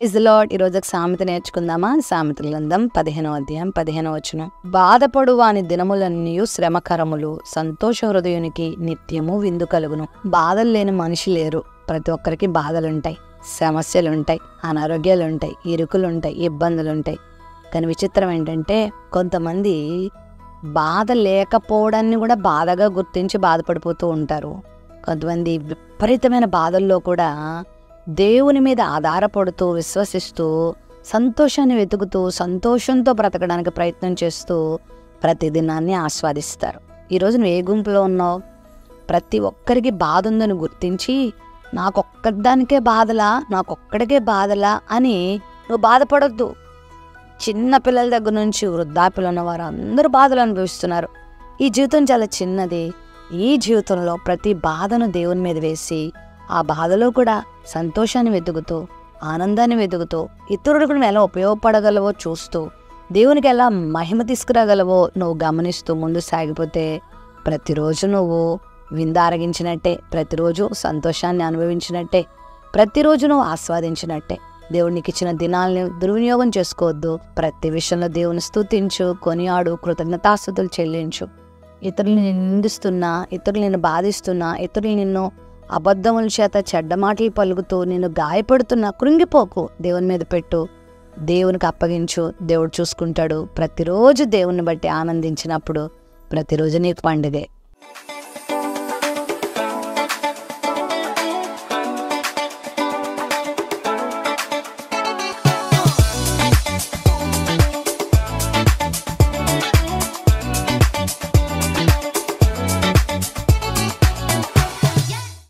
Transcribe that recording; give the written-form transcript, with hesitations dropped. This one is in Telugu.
Praise the lord. ఈరోజు ఒక సామెత నేర్చుకుందామా? సామెతల గ్రంథం 15వ అధ్యాయం 15వ వచనం. బాధపడు వాని దినములన్నీ శ్రమకరములు, సంతోష హృదయునికి నిత్యము విందు కలుగును. బాధలు లేని మనిషి లేరు. ప్రతి ఒక్కరికి బాధలుంటాయి, సమస్యలుంటాయి, అనారోగ్యాలుంటాయి, ఇరుకులుంటాయి, ఇబ్బందులుంటాయి. కానీ విచిత్రం ఏంటంటే కొంతమంది బాధ లేకపోవడాన్ని కూడా బాధగా గుర్తించి బాధపడిపోతూ ఉంటారు. కొంతమంది విపరీతమైన బాధల్లో కూడా దేవుని మీద ఆధారపడుతూ, విశ్వసిస్తూ, సంతోషాన్ని వెతుకుతూ, సంతోషంతో బ్రతకడానికి ప్రయత్నం చేస్తూ ప్రతి దినాన్ని ఆస్వాదిస్తారు. ఈరోజు నువ్వు ఏ గుంపులో ఉన్నావు? ప్రతి ఒక్కరికి బాధ ఉందని గుర్తించి నాకొక్కదానికే బాధలా, నాకొక్కడికే బాధలా అని నువ్వు బాధపడొద్దు. చిన్న పిల్లల దగ్గర నుంచి వృద్ధాప్యులు ఉన్నవారు అందరూ బాధలు అనుభవిస్తున్నారు. ఈ జీవితం చాలా చిన్నది. ఈ జీవితంలో ప్రతి బాధను దేవుని మీద వేసి ఆ బాధలో కూడా సంతోషాన్ని వెతుకుతూ, ఆనందాన్ని వెతుకుతూ, ఇతరులకు నువ్వు ఎలా ఉపయోగపడగలవో చూస్తూ, దేవునికి ఎలా మహిమ తీసుకురాగలవో నువ్వు గమనిస్తూ ముందు సాగిపోతే ప్రతిరోజు నువ్వు విందారగించినట్టే, ప్రతిరోజు సంతోషాన్ని అనుభవించినట్టే, ప్రతిరోజు నువ్వు ఆస్వాదించినట్టే. దేవునికి ఇచ్చిన దినాలను దుర్వినియోగం చేసుకోవద్దు. ప్రతి విషయంలో దేవుని స్తుతించు, కొనియాడు, కృతజ్ఞతాస్తుతులు చెల్లించు. ఇతరులు నిందిస్తున్నా, ఇతరులు నిన్ను బాధిస్తున్నా, ఇతరులు నిన్ను అబద్ధముల చేత చెడ్డ మాటలు పలుకుతూ నిన్ను గాయపడుతున్నా కృంగిపోకు. దేవుని మీద పెట్టు, దేవునికి అప్పగించు. దేవుడు చూసుకుంటాడు. ప్రతిరోజు దేవుని బట్టి ఆనందించినప్పుడు ప్రతిరోజు నీకు పండుగే.